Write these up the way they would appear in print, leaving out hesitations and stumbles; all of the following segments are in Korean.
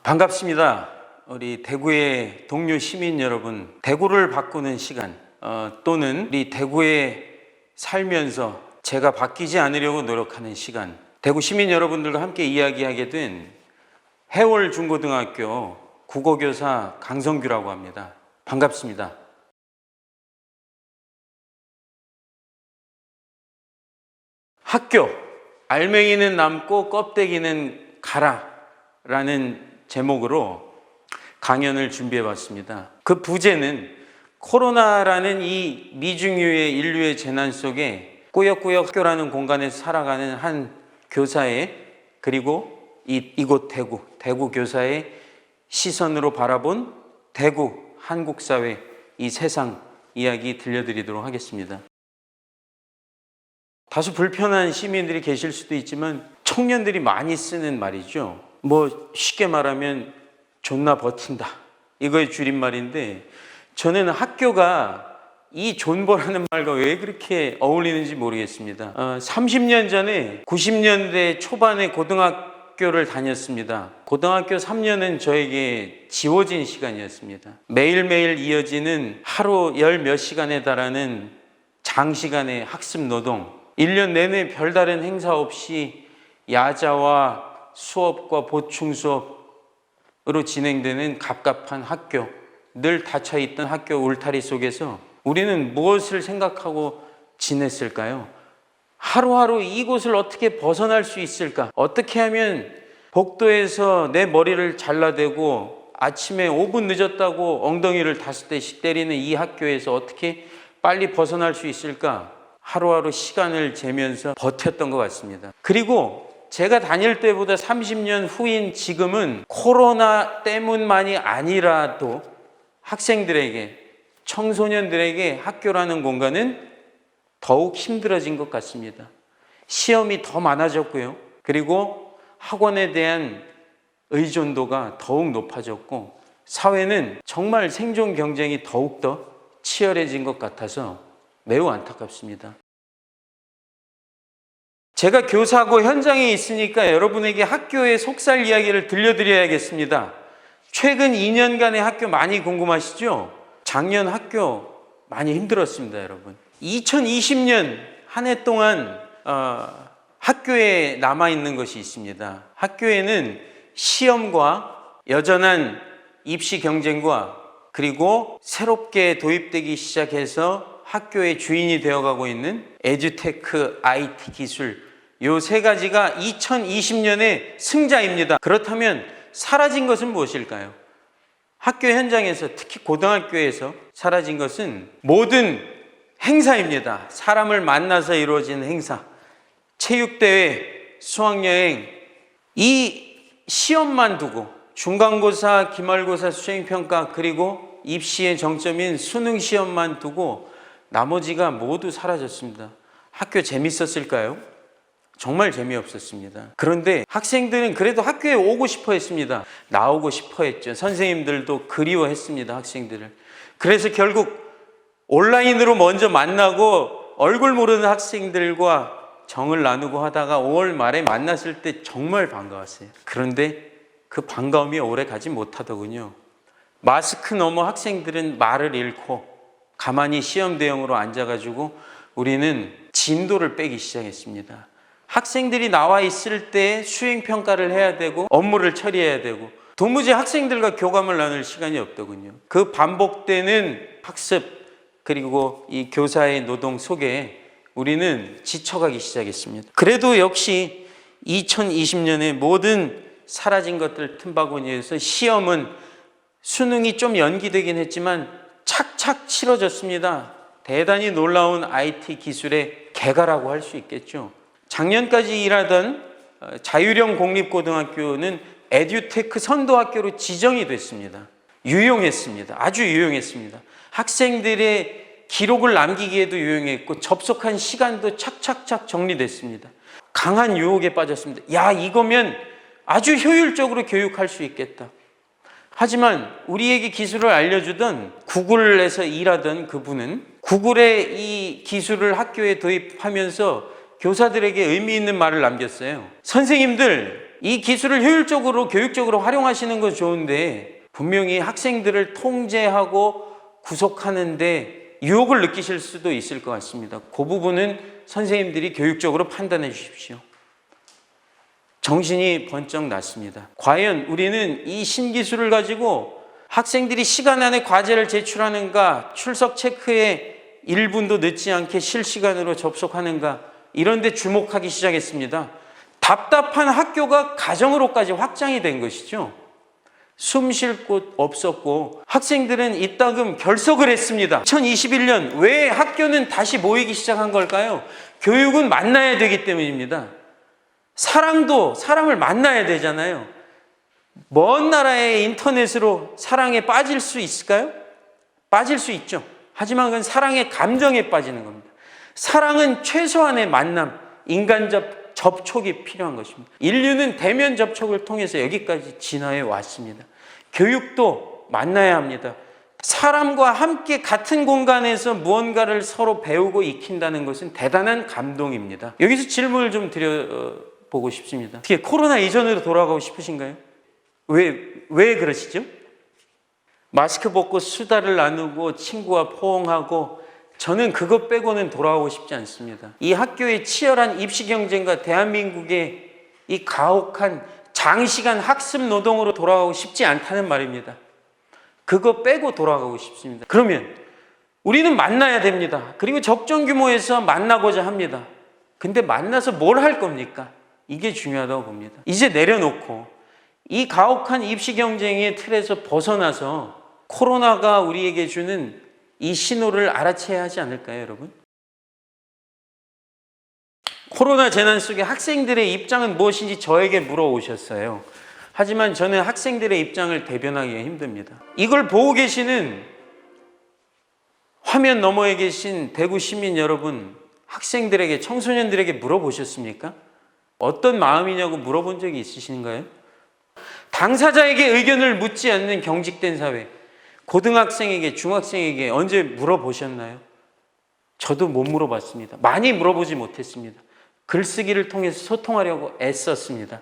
반갑습니다. 우리 대구의 동료 시민 여러분, 대구를 바꾸는 시간 또는 우리 대구에 살면서 제가 바뀌지 않으려고 노력하는 시간, 대구 시민 여러분들과 함께 이야기하게 된 해월 중고등학교 국어교사 강성규라고 합니다. 반갑습니다. 학교, 알맹이는 남고 껍데기는 가라 라는 제목으로 강연을 준비해 봤습니다. 그 부제는 코로나라는 이 미중유의 인류의 재난 속에 꾸역꾸역 학교라는 공간에서 살아가는 한 교사의, 그리고 이곳 대구 교사의 시선으로 바라본 대구 한국 사회, 이 세상 이야기 들려드리도록 하겠습니다. 다소 불편한 시민들이 계실 수도 있지만 청년들이 많이 쓰는 말이죠. 쉽게 말하면 존나 버틴다, 이거의 줄임말인데, 저는 학교가 이 존버라는 말과 왜 그렇게 어울리는지 모르겠습니다. 30년 전에 90년대 초반에 고등학교를 다녔습니다. 고등학교 3년은 저에게 지워진 시간이었습니다. 매일매일 이어지는 하루 열 몇 시간에 달하는 장시간의 학습 노동, 1년 내내 별다른 행사 없이 야자와 수업과 보충 수업으로 진행되는 갑갑한 학교, 늘 닫혀있던 학교 울타리 속에서 우리는 무엇을 생각하고 지냈을까요? 하루하루 이곳을 어떻게 벗어날 수 있을까? 어떻게 하면 복도에서 내 머리를 잘라대고 아침에 5분 늦었다고 엉덩이를 5대씩 때리는 이 학교에서 어떻게 빨리 벗어날 수 있을까? 하루하루 시간을 재면서 버텼던 것 같습니다. 그리고 제가 다닐 때보다 30년 후인 지금은 코로나 때문만이 아니라도 학생들에게, 청소년들에게 학교라는 공간은 더욱 힘들어진 것 같습니다. 시험이 더 많아졌고요. 그리고 학원에 대한 의존도가 더욱 높아졌고, 사회는 정말 생존 경쟁이 더욱더 치열해진 것 같아서 매우 안타깝습니다. 제가 교사고 현장에 있으니까 여러분에게 학교의 속살 이야기를 들려드려야겠습니다. 최근 2년간의 학교 많이 궁금하시죠? 작년 학교 많이 힘들었습니다, 여러분. 2020년 한 해 동안 학교에 남아있는 것이 있습니다. 학교에는 시험과 여전한 입시 경쟁과 그리고 새롭게 도입되기 시작해서 학교의 주인이 되어가고 있는 에듀테크, IT 기술, 요 세 가지가 2020년의 승자입니다. 그렇다면 사라진 것은 무엇일까요? 학교 현장에서, 특히 고등학교에서 사라진 것은 모든 행사입니다. 사람을 만나서 이루어지는 행사, 체육대회, 수학여행, 이 시험만 두고 중간고사, 기말고사, 수행평가, 그리고 입시의 정점인 수능시험만 두고 나머지가 모두 사라졌습니다. 학교 재밌었을까요? 정말 재미없었습니다. 그런데 학생들은 그래도 학교에 오고 싶어 했습니다. 나오고 싶어 했죠. 선생님들도 그리워했습니다, 학생들을. 그래서 결국 온라인으로 먼저 만나고 얼굴 모르는 학생들과 정을 나누고 하다가 5월 말에 만났을 때 정말 반가웠어요. 그런데 그 반가움이 오래 가지 못하더군요. 마스크 너머 학생들은 말을 잃고 가만히 시험 대형으로 앉아가지고 우리는 진도를 빼기 시작했습니다. 학생들이 나와 있을 때 수행평가를 해야 되고 업무를 처리해야 되고 도무지 학생들과 교감을 나눌 시간이 없더군요. 그 반복되는 학습, 그리고 이 교사의 노동 속에 우리는 지쳐가기 시작했습니다. 그래도 역시 2020년에 모든 사라진 것들 틈바구니에서 시험은, 수능이 좀 연기되긴 했지만 착착 치러졌습니다. 대단히 놀라운 IT 기술의 개가라고 할 수 있겠죠. 작년까지 일하던 자율형 공립고등학교는 에듀테크 선도학교로 지정이 됐습니다. 유용했습니다. 아주 유용했습니다. 학생들의 기록을 남기기에도 유용했고 접속한 시간도 착착착 정리됐습니다. 강한 유혹에 빠졌습니다. 야, 이거면 아주 효율적으로 교육할 수 있겠다. 하지만 우리에게 기술을 알려주던 구글에서 일하던 그분은 구글의 이 기술을 학교에 도입하면서 교사들에게 의미 있는 말을 남겼어요. 선생님들, 이 기술을 효율적으로 교육적으로 활용하시는 건 좋은데 분명히 학생들을 통제하고 구속하는데 유혹을 느끼실 수도 있을 것 같습니다. 그 부분은 선생님들이 교육적으로 판단해 주십시오. 정신이 번쩍 났습니다. 과연 우리는 이 신기술을 가지고 학생들이 시간 안에 과제를 제출하는가, 출석 체크에 1분도 늦지 않게 실시간으로 접속하는가, 이런 데 주목하기 시작했습니다. 답답한 학교가 가정으로까지 확장이 된 것이죠. 숨 쉴 곳 없었고 학생들은 이따금 결석을 했습니다. 2021년 왜 학교는 다시 모이기 시작한 걸까요? 교육은 만나야 되기 때문입니다. 사람을 만나야 되잖아요. 먼 나라의 인터넷으로 사랑에 빠질 수 있을까요? 빠질 수 있죠. 하지만 그건 사랑의 감정에 빠지는 겁니다. 사랑은 최소한의 만남, 인간적 접촉이 필요한 것입니다. 인류는 대면 접촉을 통해서 여기까지 진화해 왔습니다. 교육도 만나야 합니다. 사람과 함께 같은 공간에서 무언가를 서로 배우고 익힌다는 것은 대단한 감동입니다. 여기서 질문을 좀 드려보고 싶습니다. 어떻게 코로나 이전으로 돌아가고 싶으신가요? 왜 그러시죠? 마스크 벗고 수다를 나누고 친구와 포옹하고 저는 그것 빼고는 돌아가고 싶지 않습니다. 이 학교의 치열한 입시 경쟁과 대한민국의 이 가혹한 장시간 학습 노동으로 돌아가고 싶지 않다는 말입니다. 그거 빼고 돌아가고 싶습니다. 그러면 우리는 만나야 됩니다. 그리고 적정 규모에서 만나고자 합니다. 근데 만나서 뭘 할 겁니까? 이게 중요하다고 봅니다. 이제 내려놓고 이 가혹한 입시 경쟁의 틀에서 벗어나서 코로나가 우리에게 주는 이 신호를 알아채야 하지 않을까요, 여러분? 코로나 재난 속에 학생들의 입장은 무엇인지 저에게 물어오셨어요. 하지만 저는 학생들의 입장을 대변하기가 힘듭니다. 이걸 보고 계시는 화면 너머에 계신 대구 시민 여러분, 학생들에게, 청소년들에게 물어보셨습니까? 어떤 마음이냐고 물어본 적이 있으신가요? 당사자에게 의견을 묻지 않는 경직된 사회, 고등학생에게, 중학생에게 언제 물어보셨나요? 저도 못 물어봤습니다. 많이 물어보지 못했습니다. 글쓰기를 통해서 소통하려고 애썼습니다.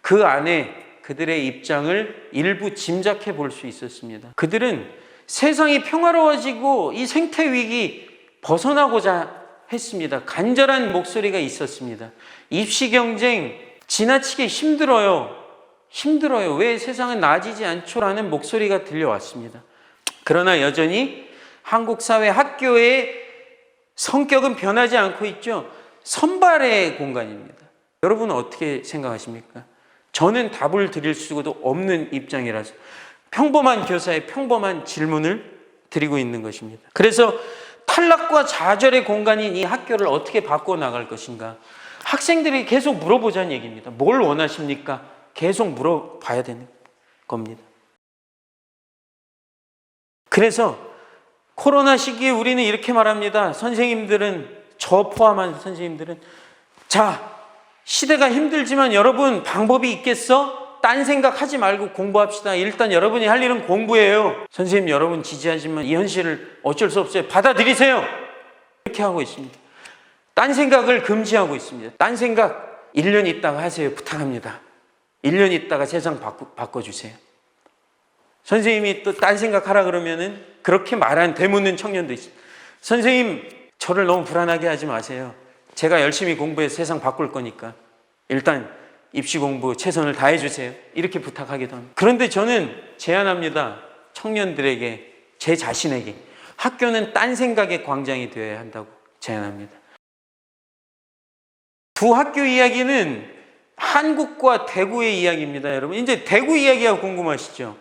그 안에 그들의 입장을 일부 짐작해 볼 수 있었습니다. 그들은 세상이 평화로워지고 이 생태 위기 벗어나고자 했습니다. 간절한 목소리가 있었습니다. 입시 경쟁 지나치게 힘들어요. 왜 세상은 나아지지 않죠? 라는 목소리가 들려왔습니다. 그러나 여전히 한국 사회 학교의 성격은 변하지 않고 있죠. 선발의 공간입니다. 여러분은 어떻게 생각하십니까? 저는 답을 드릴 수도 없는 입장이라서 평범한 교사의 평범한 질문을 드리고 있는 것입니다. 그래서 탈락과 좌절의 공간인 이 학교를 어떻게 바꿔나갈 것인가? 학생들이 계속 물어보자는 얘기입니다. 뭘 원하십니까? 계속 물어봐야 되는 겁니다. 그래서 코로나 시기에 우리는 이렇게 말합니다. 선생님들은, 저 포함한 선생님들은, 자, 시대가 힘들지만 여러분 방법이 있겠어? 딴 생각하지 말고 공부합시다. 일단 여러분이 할 일은 공부예요. 선생님 여러분 지지하지만 이 현실을 어쩔 수 없어요. 받아들이세요. 이렇게 하고 있습니다. 딴 생각을 금지하고 있습니다. 딴 생각 1년 있다가 하세요. 부탁합니다. 1년 있다가 세상 바꿔주세요. 선생님이 또 딴 생각하라 그러면은 그렇게 말하는 되묻는 청년도 있습니다. 선생님 저를 너무 불안하게 하지 마세요. 제가 열심히 공부해서 세상 바꿀 거니까 일단 입시 공부 최선을 다해 주세요. 이렇게 부탁하기도 합니다. 그런데 저는 제안합니다. 청년들에게, 제 자신에게 학교는 딴 생각의 광장이 되어야 한다고 제안합니다. 두 학교 이야기는 한국과 대구의 이야기입니다. 여러분 이제 대구 이야기가 궁금하시죠?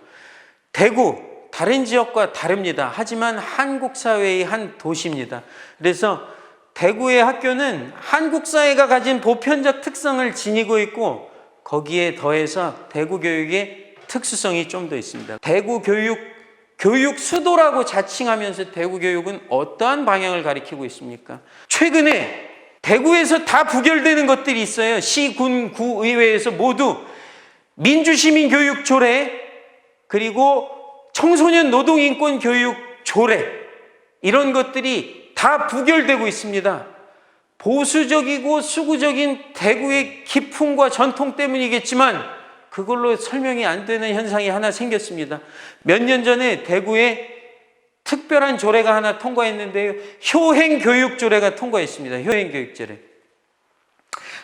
대구 다른 지역과 다릅니다. 하지만 한국 사회의 한 도시입니다. 그래서 대구의 학교는 한국 사회가 가진 보편적 특성을 지니고 있고 거기에 더해서 대구 교육의 특수성이 좀 더 있습니다. 대구 교육 수도라고 자칭하면서 대구 교육은 어떠한 방향을 가리키고 있습니까? 최근에 대구에서 다 부결되는 것들이 있어요. 시, 군, 구, 의회에서 모두 민주시민 교육 조례, 그리고 청소년 노동인권 교육 조례, 이런 것들이 다 부결되고 있습니다. 보수적이고 수구적인 대구의 기품과 전통 때문이겠지만 그걸로 설명이 안 되는 현상이 하나 생겼습니다. 몇 년 전에 대구에 특별한 조례가 하나 통과했는데요. 효행교육조례가 통과했습니다. 효행교육조례.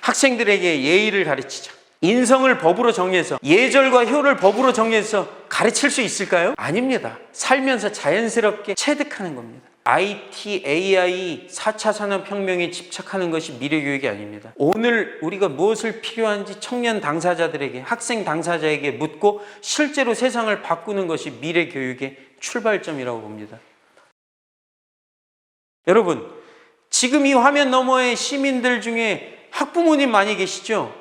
학생들에게 예의를 가르치자. 인성을 법으로 정해서, 예절과 효를 법으로 정해서 가르칠 수 있을까요? 아닙니다. 살면서 자연스럽게 체득하는 겁니다. IT, AI, 4차 산업혁명에 집착하는 것이 미래교육이 아닙니다. 오늘 우리가 무엇을 필요한지 청년 당사자들에게, 학생 당사자에게 묻고 실제로 세상을 바꾸는 것이 미래교육의 출발점이라고 봅니다. 여러분, 지금 이 화면 너머의 시민들 중에 학부모님 많이 계시죠?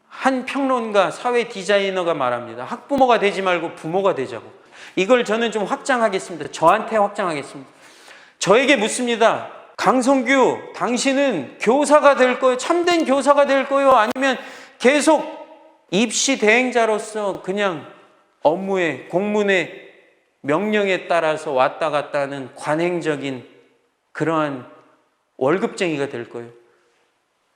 한 평론가, 사회 디자이너가 말합니다. 학부모가 되지 말고 부모가 되자고. 이걸 저는 좀 확장하겠습니다. 저한테 확장하겠습니다. 저에게 묻습니다. 강성규, 당신은 교사가 될 거예요? 참된 교사가 될 거예요? 아니면 계속 입시 대행자로서 그냥 업무에, 공문에, 명령에 따라서 왔다 갔다 하는 관행적인 그러한 월급쟁이가 될 거예요?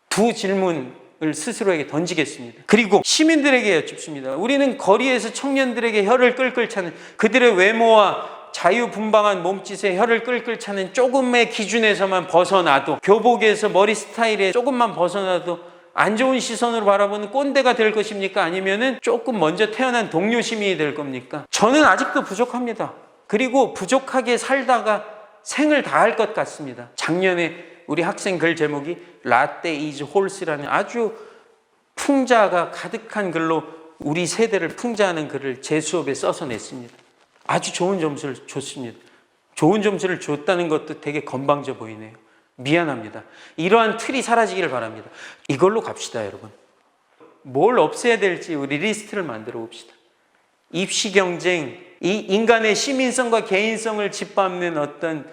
두 질문을 스스로에게 던지겠습니다. 그리고 시민들에게 여쭙습니다. 우리는 거리에서 청년들에게 혀를 끌끌 차는, 그들의 외모와 자유분방한 몸짓에 혀를 끌끌 차는 조금의 기준에서만 벗어나도, 교복에서 머리 스타일에 조금만 벗어나도 안 좋은 시선으로 바라보는 꼰대가 될 것입니까? 아니면은 조금 먼저 태어난 동료 시민이 될 겁니까? 저는 아직도 부족합니다. 그리고 부족하게 살다가 생을 다할 것 같습니다. 작년에 우리 학생 글 제목이 라떼 이즈 홀스라는 아주 풍자가 가득한 글로 우리 세대를 풍자하는 글을 제 수업에 써서 냈습니다. 아주 좋은 점수를 줬습니다. 좋은 점수를 줬다는 것도 되게 건방져 보이네요. 미안합니다. 이러한 틀이 사라지기를 바랍니다. 이걸로 갑시다, 여러분. 뭘 없애야 될지 우리 리스트를 만들어 봅시다. 입시 경쟁, 이 인간의 시민성과 개인성을 짓밟는 어떤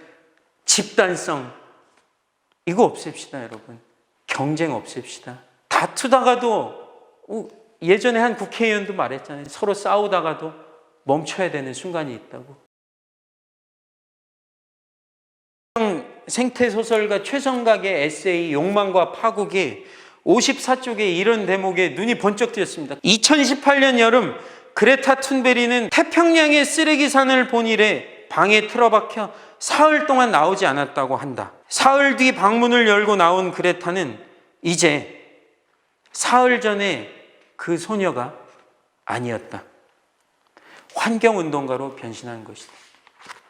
집단성, 이거 없앱시다, 여러분. 경쟁 없앱시다. 다투다가도, 예전에 한 국회의원도 말했잖아요. 서로 싸우다가도 멈춰야 되는 순간이 있다고. 생태소설가 최성각의 에세이 욕망과 파국이 54쪽에 이런 대목에 눈이 번쩍 뜨였습니다. 2018년 여름 그레타 툰베리는 태평양의 쓰레기산을 본 이래 방에 틀어박혀 사흘 동안 나오지 않았다고 한다. 사흘 뒤 방문을 열고 나온 그레타는 이제 사흘 전에 그 소녀가 아니었다. 환경운동가로 변신한 것이다.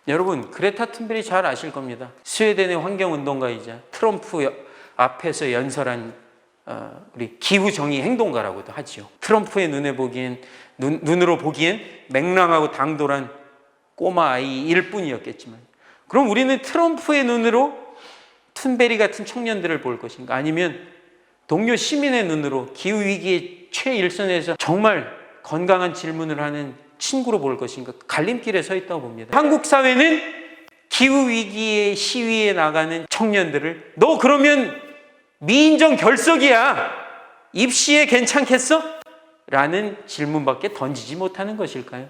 여러분, 그레타 툰베리 잘 아실 겁니다. 스웨덴의 환경운동가이자 트럼프 앞에서 연설한 우리 기후정의 행동가라고도 하죠. 트럼프의 눈으로 보기엔 맹랑하고 당돌한 꼬마 아이일 뿐이었겠지만, 그럼 우리는 트럼프의 눈으로 툰베리 같은 청년들을 볼 것인가? 아니면 동료 시민의 눈으로 기후위기의 최일선에서 정말 건강한 질문을 하는 친구로 볼 것인가? 갈림길에 서 있다고 봅니다. 한국 사회는 기후위기의 시위에 나가는 청년들을 너 그러면 미인정 결석이야. 입시에 괜찮겠어? 라는 질문밖에 던지지 못하는 것일까요?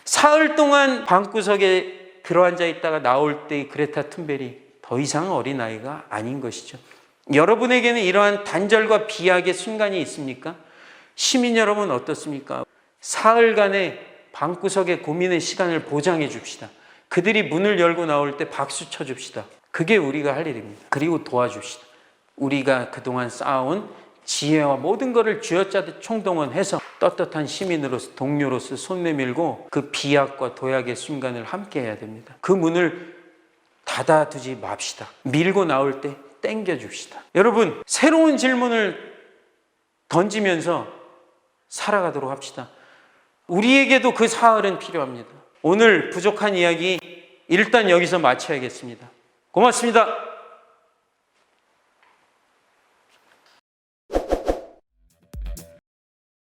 사흘 동안 방구석에 들어앉아 있다가 나올 때의 그레타 툰베리, 더 이상 어린아이가 아닌 것이죠. 여러분에게는 이러한 단절과 비약의 순간이 있습니까? 시민 여러분 어떻습니까? 사흘간의 방구석의 고민의 시간을 보장해 줍시다. 그들이 문을 열고 나올 때 박수 쳐 줍시다. 그게 우리가 할 일입니다. 그리고 도와줍시다. 우리가 그동안 쌓아온 지혜와 모든 것을 쥐어짜듯 총동원해서 떳떳한 시민으로서, 동료로서 손 내밀고 그 비약과 도약의 순간을 함께 해야 됩니다. 그 문을 닫아두지 맙시다. 밀고 나올 때 땡겨줍시다. 여러분, 새로운 질문을 던지면서 살아가도록 합시다. 우리에게도 그 사흘은 필요합니다. 오늘 부족한 이야기 일단 여기서 마쳐야겠습니다. 고맙습니다.